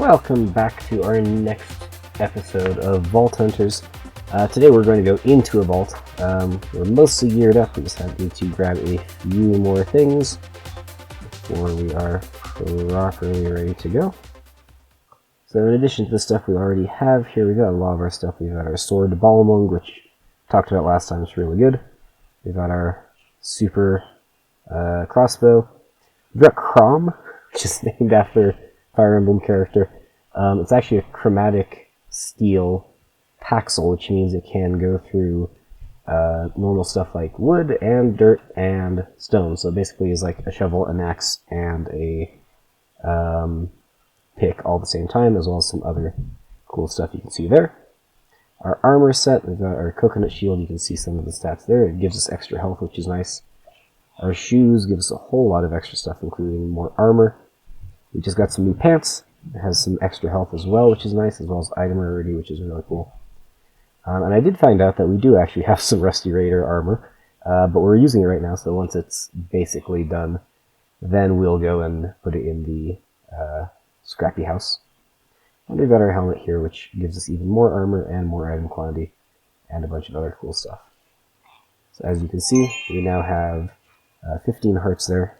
Welcome back to our next episode of Vault Hunters. Today we're going to go into a vault. We're mostly geared up, we just have to grab a few more things before we are properly ready to go. So in addition to the stuff we already have here, we've got a lot of our stuff. We've got our sword, the Balmung, which we talked about last time, it's really good. We've got our super crossbow. We've got Crom, which is named after Fire Emblem character. It's actually a chromatic steel paxel, which means it can go through normal stuff like wood and dirt and stone. So basically it's like a shovel, an axe, and a pick all at the same time, as well as some other cool stuff you can see there. Our armor set, we've got our coconut shield, you can see some of the stats there. It gives us extra health, which is nice. Our shoes give us a whole lot of extra stuff, including more armor. We just got some new pants. It has some extra health as well, which is nice, as well as item rarity, which is really cool. And I did find out that we do actually have some Rusty Raider armor, but we're using it right now, so once it's basically done, then we'll go and put it in the scrappy house. And we've got our helmet here, which gives us even more armor and more item quantity, and a bunch of other cool stuff. So as you can see, we now have 15 hearts there.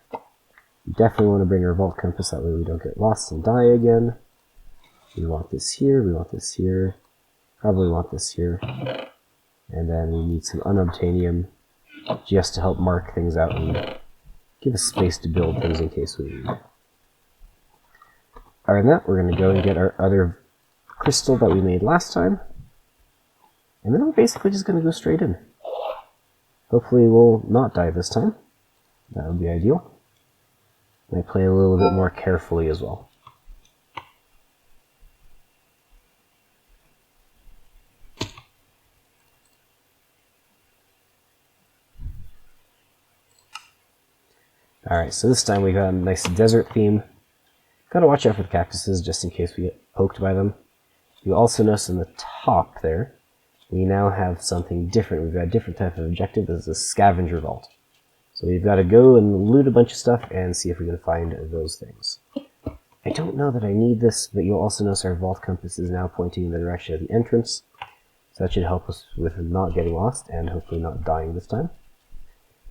We definitely want to bring our vault compass, that way we don't get lost and die again. We want this here, we want this here, probably want this here. And then we need some unobtainium just to help mark things out and give us space to build things in case we need. Other than that, we're going to go and get our other crystal that we made last time. And then we're basically just going to go straight in. Hopefully we'll not die this time. That would be ideal. And I play a little bit more carefully as well. Alright, so this time we got a nice desert theme. Gotta watch out for the cactuses just in case we get poked by them. You also notice in the top there, we now have something different. We've got a different type of objective. This is a scavenger vault. So we've got to go and loot a bunch of stuff and see if we can find those things. I don't know that I need this, but you'll also notice our vault compass is now pointing in the direction of the entrance. So that should help us with not getting lost and hopefully not dying this time.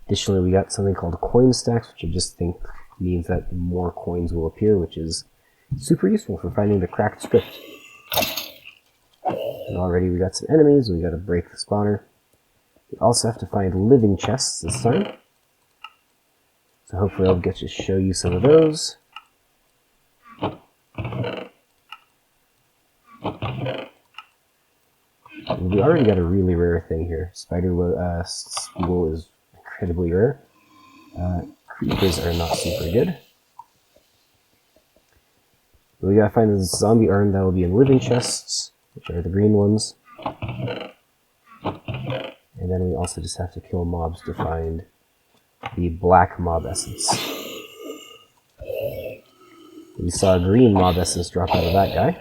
Additionally, we got something called coin stacks, which I just think means that more coins will appear, which is super useful for finding the cracked script. And already we got some enemies, we got to break the spawner. We also have to find living chests this time. So hopefully I'll get to show you some of those. And we already got a really rare thing here. Spider spool is incredibly rare. Creepers are not super good. We gotta find the zombie urn that will be in living chests, which are the green ones. And then we also just have to kill mobs to find the black mob essence. We saw a green mob essence drop out of that guy.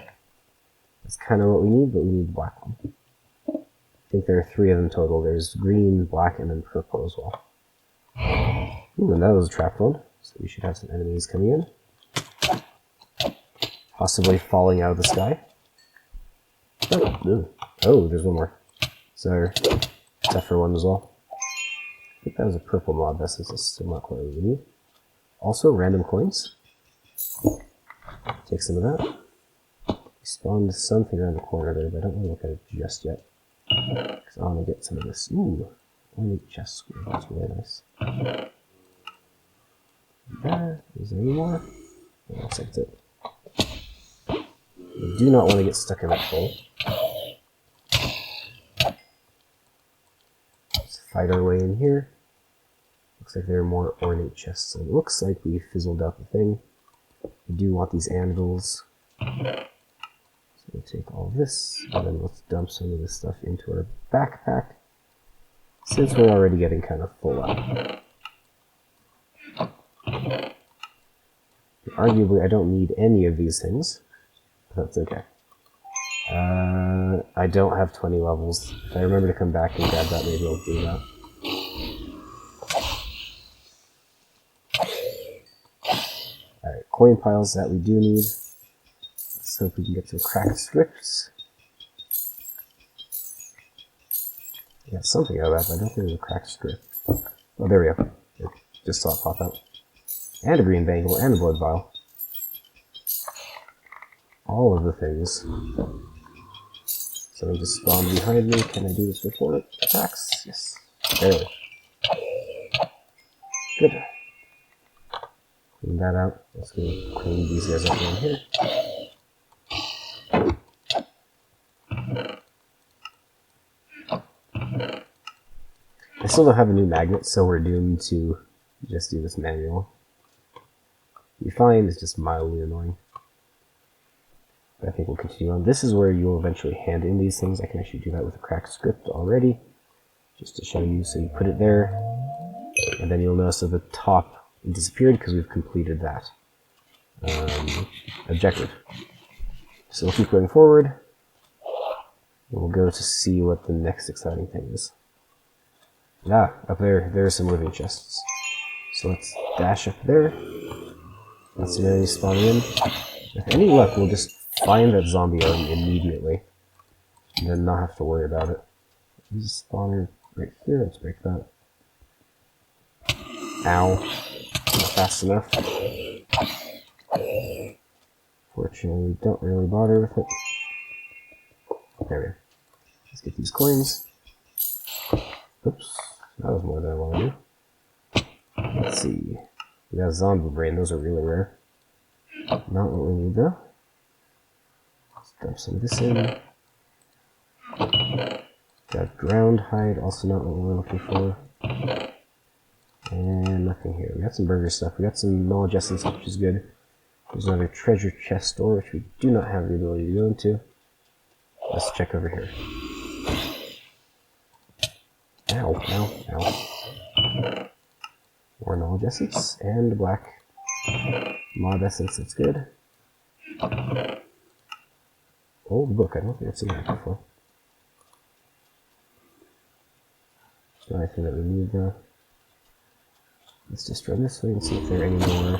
That's kind of what we need, but we need the black one. I think there are 3 of them total. There's green, black, and then purple as well. Ooh, and that was a trapped one, so we should have some enemies coming in. Possibly falling out of the sky. Oh, there's one more. So, tougher one as well. I think that was a purple mob essence, that's still not quite what we need. Also, random coins. Take some of that. We spawned something around the corner there, but I don't want to look at it just yet. Because I want to get some of this. Ooh, only chest screw, that's really nice. Is there any more? That looks like it. We do not want to get stuck in that hole. Let's fight our way in here. Looks like there are more ornate chests, so it looks like we fizzled out the thing. We do want these anvils. So we'll take all this, and then let's dump some of this stuff into our backpack, since we're already getting kind of full out. Arguably, I don't need any of these things, but that's okay. I don't have 20 levels. If I remember to come back and grab that, maybe I'll do that. Alright, coin piles that we do need. Let's Let's hope we can get some cracked scripts. Yeah, something out of that, but I don't think there's a cracked script. Oh, there we go. Just saw it pop out. And a green bangle, and a blood vial. All of the things. Someone just spawned behind me. Can I do this before it attacks? Yes. Barely. Good. Clean that out. Let's go clean these guys up in here. I still don't have a new magnet, so we're doomed to just do this manual. You find it's just mildly annoying. But I think we'll continue on. This is where you'll eventually hand in these things. I can actually do that with a cracked script already, just to show you. So you put it there, and then you'll notice at the top it disappeared because we've completed that objective. So we'll keep going forward. We'll go to see what the next exciting thing is. Ah, up there are some living chests. So let's dash up there. Let's see if any spawn in. With any luck, we'll just find that zombie arm immediately, and then not have to worry about it. There's a spawner right here. Let's break that. Ow. Not fast enough. Fortunately, we don't really bother with it. There we go. Let's get these coins. Oops. That was more than I want to do. Let's see. We got a zombie brain. Those are really rare. Not what we need though. Let's dump some of this in. Got ground hide. Also not what we're looking for. And nothing here. We got some burger stuff. We got some knowledge essence, which is good. There's another treasure chest door, which we do not have the ability to go into. Let's check over here. Ow, ow, ow. More knowledge essence and black mob essence, that's good. Old book, I don't think I've seen that before. There's not anything that we need though. Let's just run this way and see if there are any more.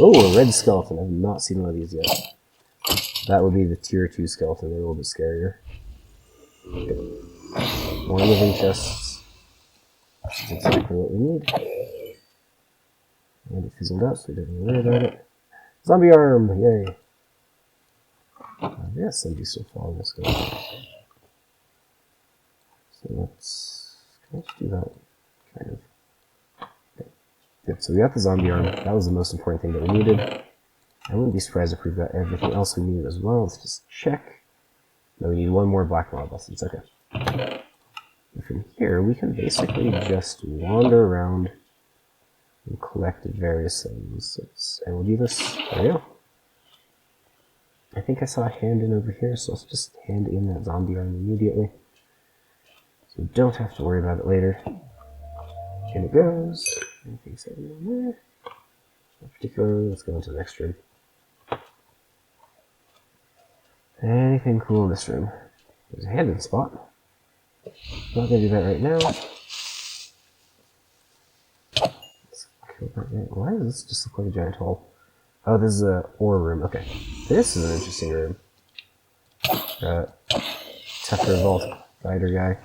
Oh, a red skeleton. I've not seen one of these yet. That would be the tier 2 skeleton. They're a little bit scarier. Okay. More living chests. This is exactly what we need. And it fizzled out, so we didn't worry about it. Zombie arm! Yay! Yeah, somebody's still following us. So let's... Can I just do that? Kind of. Okay. Good, so we got the zombie arm. That was the most important thing that we needed. I wouldn't be surprised if we've got everything else we need as well. Let's just check. No, we need one more black mob essence. Okay. And from here, we can basically just wander around and collect various things. And we'll do this. There we go. I think I saw a hand in over here, so let's just hand in that zombie arm immediately. So we don't have to worry about it later. In it goes. Anything exciting in there? Not particularly. Let's go into the next room. Anything cool in this room? There's a hand in spot. Not gonna do that right now. Let's kill that guy. Why does this just look like a giant hole? Oh, this is a ore room. Okay. This is an interesting room. Tougher vault fighter guy.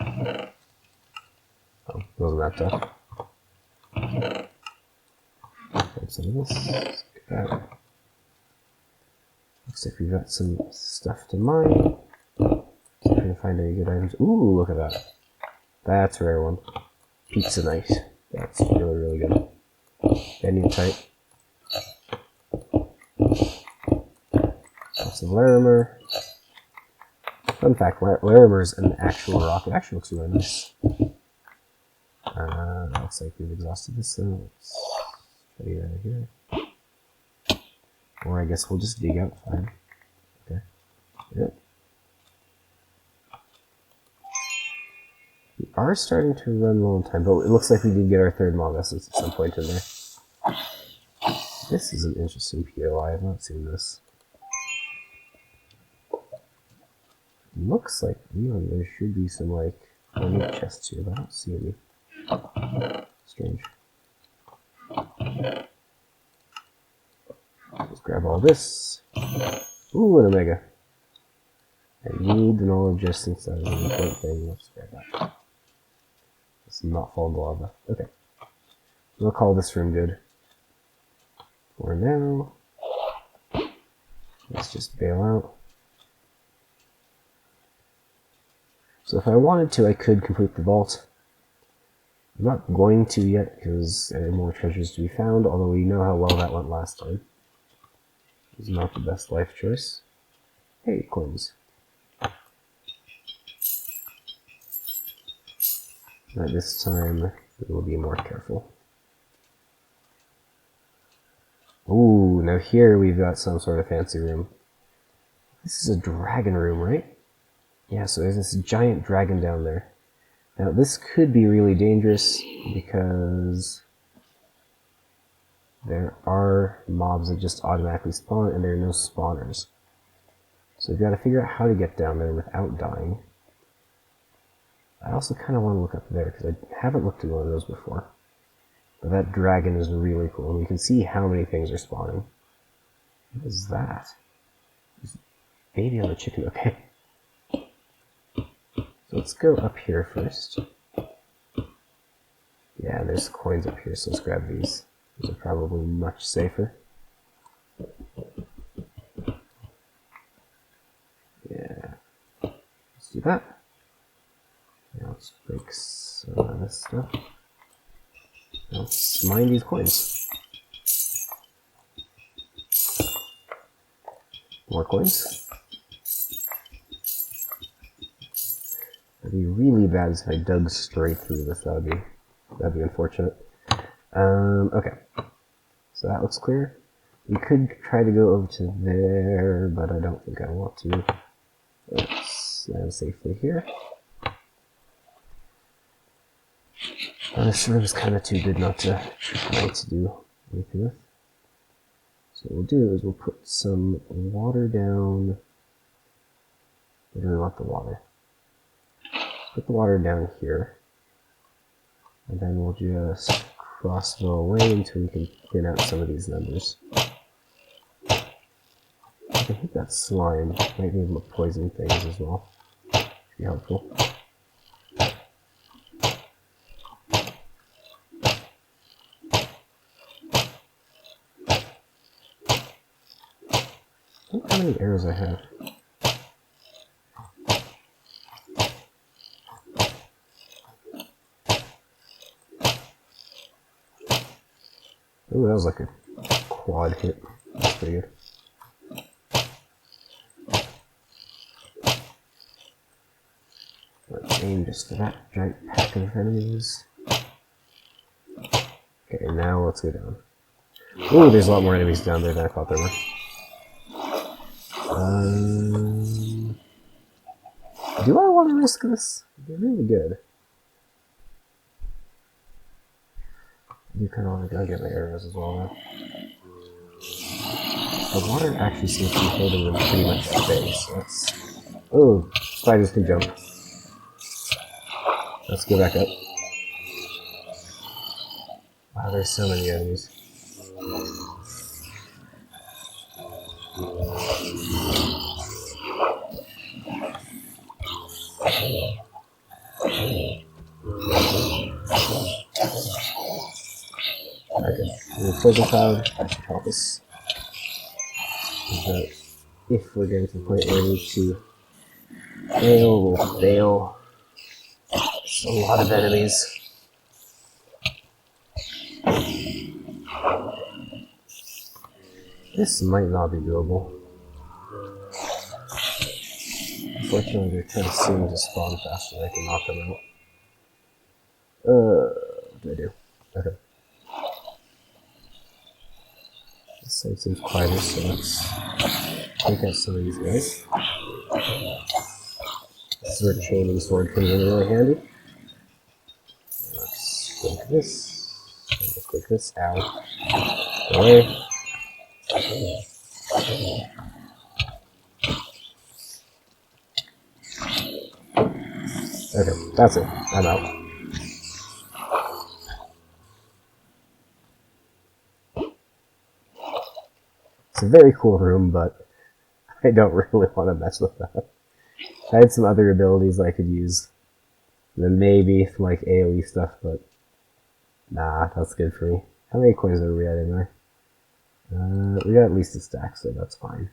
Oh, wasn't that tough. Grab some of this. Let's get that. Looks like we've got some stuff to mine. See if we can find any good items. Ooh, look at that. That's a rare one. Pizza knife. That's really, really good. Bending tight. Lots of Larimer. Fun fact, Larimer is an actual rock. It actually looks really nice. Looks like we've exhausted this, so let's try to get out of here. Or I guess we'll just dig out. Fine. Okay. Yep. We are starting to run low on time, but it looks like we did get our third mob essence at some point in there. This is an interesting POI. I have not seen this. Looks like really there should be some like ornate chests here, but I don't see any. Strange. grab all this. Ooh, an omega. I need the knowledge just since that is an important thing. Let's grab that. Let's not fall into lava. Okay. We'll call this room good. For now. Let's just bail out. So if I wanted to, I could complete the vault. I'm not going to yet, because there are more treasures to be found, although we know how well that went last time. It was not the best life choice. Hey, coins. But this time, we will be more careful. Ooh, now here we've got some sort of fancy room. This is a dragon room, right? Yeah, so there's this giant dragon down there. Now this could be really dangerous because there are mobs that just automatically spawn and there are no spawners. So we've got to figure out how to get down there without dying. I also kind of want to look up there because I haven't looked at one of those before. But that dragon is really cool, and we can see how many things are spawning. What is that? There's a baby on a chicken, okay. So let's go up here first. Yeah, there's coins up here, so let's grab these. These are probably much safer. Yeah. Let's do that. Now let's break some of this stuff. Now let's mine these coins. More coins. It'd be really bad if I dug straight through this. That'd be unfortunate. Okay. So that looks clear. We could try to go over to there, but I don't think I want to. Let's land safely here. This room is kind of too good not to try to do anything with. So what we'll do is we'll put some water down. Where do we want the water? Put the water down here. And then we'll just cross them away until we can thin out some of these numbers. I can hit that slime. Might be able to poison things as well. Be helpful. Look how many arrows I have. Ooh, that was like a quad hit. That's pretty good. Let's aim just for that giant pack of enemies. Okay, now let's go down. Ooh, there's a lot more enemies down there than I thought there were. Do I want to risk this? They're really good. I do kind of want to go get my arrows as well now. The water actually seems to be holding them pretty much at bay, so let's... Oh, spiders can jump. Let's go back up. Wow, there's so many enemies. Okay, the poison cloud should help us. But if we're getting to the point where we need to fail, we'll fail. There's a lot of enemies. This might not be doable. Unfortunately, they're kind of seeming to spawn faster than I can knock them out. What do I do? Okay. This side seems quieter, so let's take out some of these guys. This is where chaining sword comes in really handy. Let's take this. Let's take this. Ow. Go away. Okay, that's it. I'm out. It's a very cool room, but I don't really want to mess with that. I had some other abilities I could use. Then maybe some like AoE stuff, but nah, that's good for me. How many coins are we at anyway? We got at least a stack, so that's fine.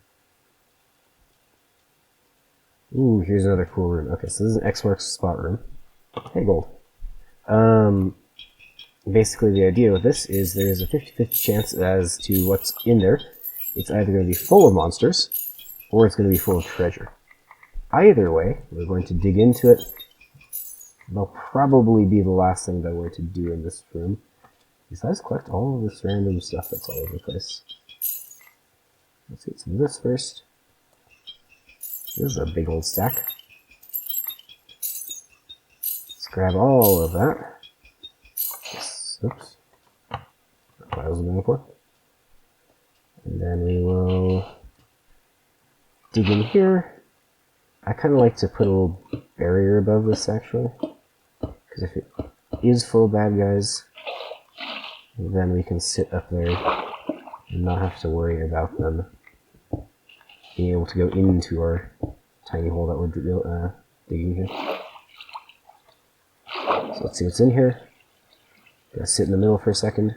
Ooh, here's another cool room. Okay, so this is an X marks spot room. Hey, gold. Basically the idea with this is there's a 50-50 chance as to what's in there. It's either going to be full of monsters, or it's going to be full of treasure. Either way, we're going to dig into it. That'll probably be the last thing that we're to do in this room. Besides collect all of this random stuff that's all over the place. Let's get some of this first. This is a big old stack. Let's grab all of that. Oops. That's what I was looking for. And then we will dig in here. I kind of like to put a little barrier above this actually. Because if it is full of bad guys, then we can sit up there and not have to worry about them being able to go into our tiny hole that we're digging here. So let's see what's in here. Gotta sit in the middle for a second.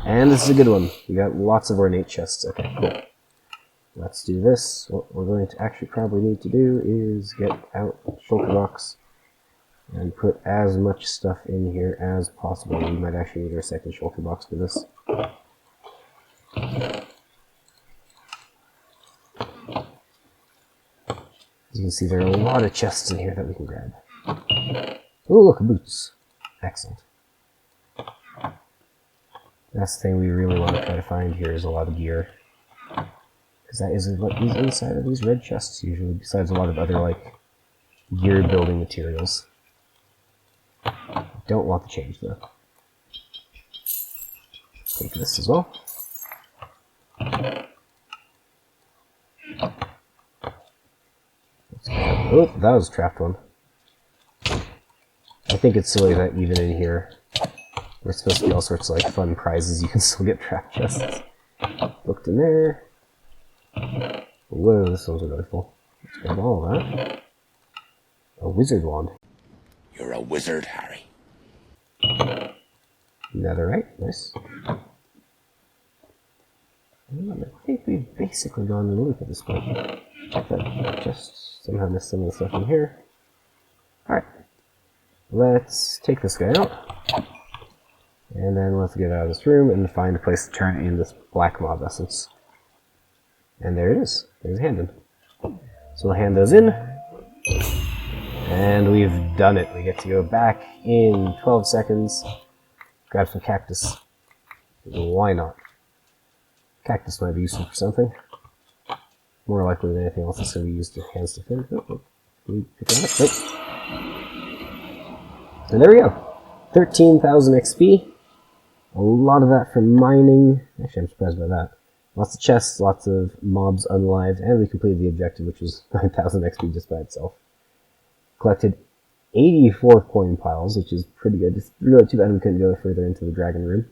And this is a good one. We got lots of ornate chests. Okay, cool. Let's do this. What we're going to actually probably need to do is get out shulker box and put as much stuff in here as possible. We might actually need our second shulker box for this. As you can see, there are a lot of chests in here that we can grab. Oh, look, boots. Excellent. That's the thing we really want to try to find here is a lot of gear. Because that is what is inside of these red chests usually, besides a lot of other, like, gear building materials. Don't want to change though. Take this as well. Oh, that was a trapped one. I think it's silly that even in here, there's supposed to be all sorts of like fun prizes. You can still get trapped chests. Looked in there. Whoa, this one's really full. Let's grab all of that. A wizard wand. You're a wizard, Harry. Netherite, nice. I think we've basically gone in a loop at this point. But just somehow missed some of the stuff in here. Alright. Let's take this guy out. And then let's get out of this room and find a place to turn in this black mob essence. And there it is. There's a hand in. So we'll hand those in. And we've done it. We get to go back in 12 seconds. Grab some cactus. Why not? Cactus might be useful for something. More likely than anything else, it's going to be used to hand stuff in. Oh, can we pick that up? Nope. And there we go. 13,000 XP. A lot of that from mining. Actually, I'm surprised by that. Lots of chests, lots of mobs unlived, and we completed the objective, which was 9,000 XP just by itself. Collected 84 coin piles, which is pretty good. It's really too bad we couldn't go further into the dragon room.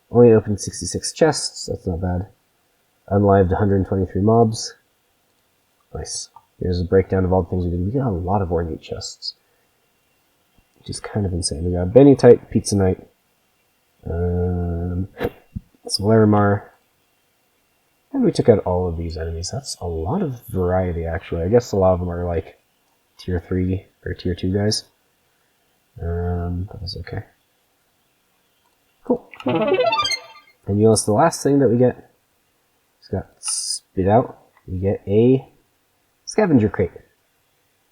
Only opened 66 chests, that's not bad. Unlived 123 mobs. Nice. Here's a breakdown of all the things we did. We got a lot of ornate chests, which is kind of insane. We got Benny-Tite, Pizza Night, some Larimar, and we took out all of these enemies. That's a lot of variety, actually. I guess a lot of them are like tier 3 or tier 2 guys. But that's okay. Cool. And you notice the last thing that we get, it's got spit out, we get a scavenger crate.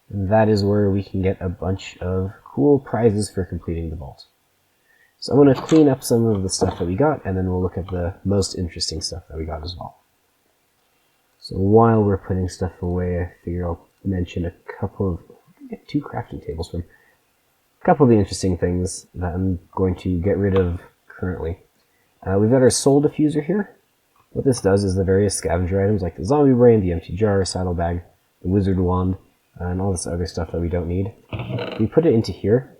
And that is where we can get a bunch of cool prizes for completing the vault. So I'm going to clean up some of the stuff that we got, and then we'll look at the most interesting stuff that we got as well. So while we're putting stuff away, I figure I'll mention a couple of, get 2 crafting tables from, a couple of the interesting things that I'm going to get rid of currently. We've got our soul diffuser here. What this does is the various scavenger items like the zombie brain, the empty jar, saddlebag, the wizard wand, and all this other stuff that we don't need. We put it into here,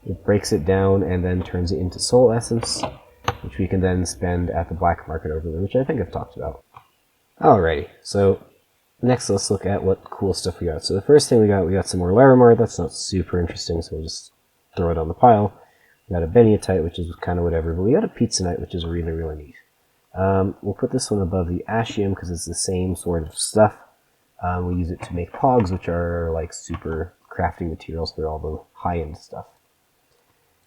It breaks it down and then turns it into soul essence, which we can then spend at the black market over there, which I think I've talked about. Alrighty, so next let's look at what cool stuff we got. So the first thing we got some more Larimar. That's not super interesting, so we'll just throw it on the pile. We got a Beniatite, which is kind of whatever, but we got a Pizzanite, which is really, really neat. We'll put this one above the Ashium because it's the same sort of stuff. We use it to make pogs, which are like super crafting materials for all the high-end stuff.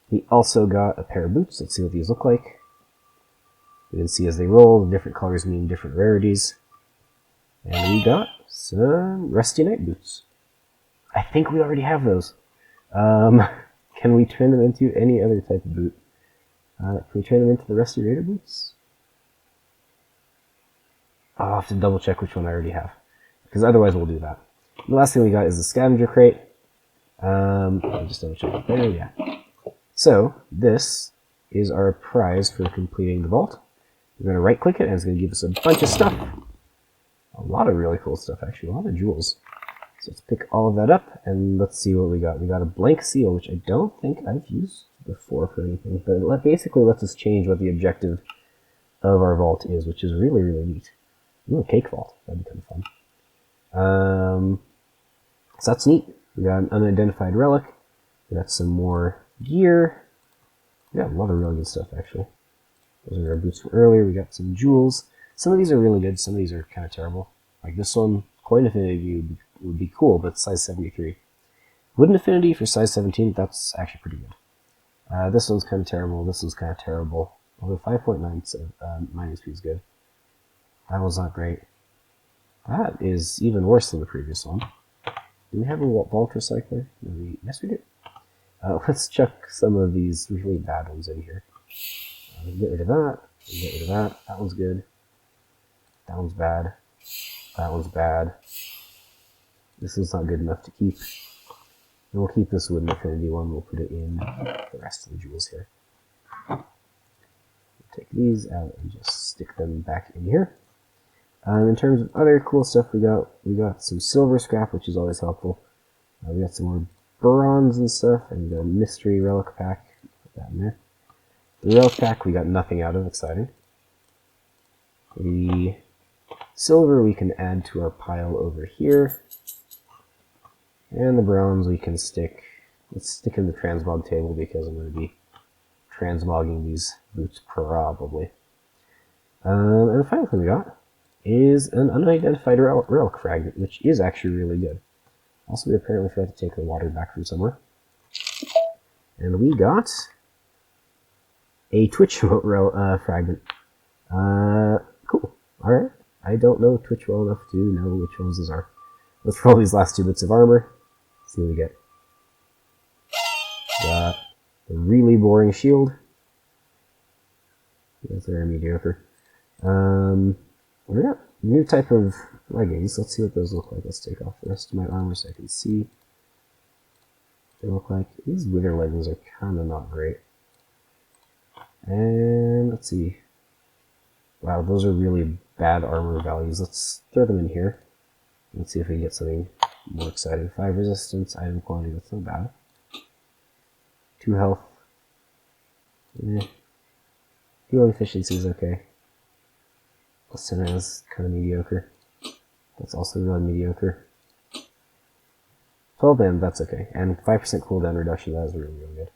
We also got a pair of boots. Let's see what these look like. You can see as they roll, the different colors mean different rarities. And we got some Rusty Knight boots. I think we already have those. Can we turn them into any other type of boot? Can we turn them into the Rusty Raider boots? I'll have to double check which one I already have, because otherwise we'll do that. The last thing we got is the scavenger crate. I'll just double check it there, yeah. So, this is our prize for completing the vault. We're going to right click it and it's going to give us a bunch of stuff. A lot of really cool stuff actually, a lot of jewels. So let's pick all of that up and let's see what we got. We got a blank seal, which I don't think I've used before for anything, but it basically lets us change what the objective of our vault is, which is really, really neat. Ooh, a cake vault, that'd be kind of fun. So that's neat. We got an unidentified relic. We got some more gear. We got a lot of really good stuff actually. Those are our boots from earlier. We got some jewels. Some of these are really good, some of these are kind of terrible. Like this one, Coin Affinity would be cool, but it's size 73. Wooden Affinity for size 17, that's actually pretty good. This one's kind of terrible, this one's kind of terrible. Although 5.9 minus P is good. That one's not great. That is even worse than the previous one. Do we have a vault recycler? No, yes we do. Let's chuck some of these really bad ones in here. Get rid of that, get rid of that. That one's good. That one's bad. That one's bad. This one's not good enough to keep. And we'll keep this Wooden Affinity one. We'll put it in the rest of the jewels here. We'll take these out and just stick them back in here. In terms of other cool stuff, we got some silver scrap, which is always helpful. We got some more bronze and stuff, and we got a mystery relic pack. Put that in there. The relic pack we got nothing out of, exciting. The silver we can add to our pile over here. And the bronze we can stick, let's stick in the transmog table because I'm going to be transmogging these boots probably. And the final thing we got is an unidentified relic fragment, which is actually really good. Also, we apparently forgot to take the water back from somewhere. And we got a Twitch fragment. Cool. Alright. I don't know Twitch well enough to know which ones these are. Let's roll these last two bits of armor. See what we get. Got a really boring shield. That's very mediocre. We got a new type of leggings. Let's see what those look like. Let's take off the rest of my armor so I can see what they look like. These wither leggings are kind of not great. And let's see. Wow, those are really bad armor values. Let's throw them in here. Let's see if we can get something more exciting. 5 resistance, item quantity, that's not bad. 2 health. Healing efficiency is okay. Stamina is kind of mediocre. That's also really mediocre. 12 damage, that's okay. And 5% cooldown reduction, that is really, really good.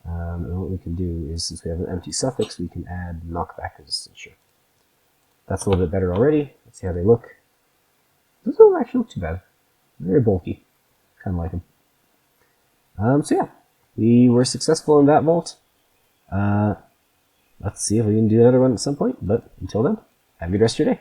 And what we can do is, since we have an empty suffix, we can add knockback resistance. Sure. That's a little bit better already. Let's see how they look. Those don't actually look too bad. Very bulky. Kind of like them. So yeah, we were successful in that vault. Let's see if we can do another one at some point, but until then, have a good rest of your day.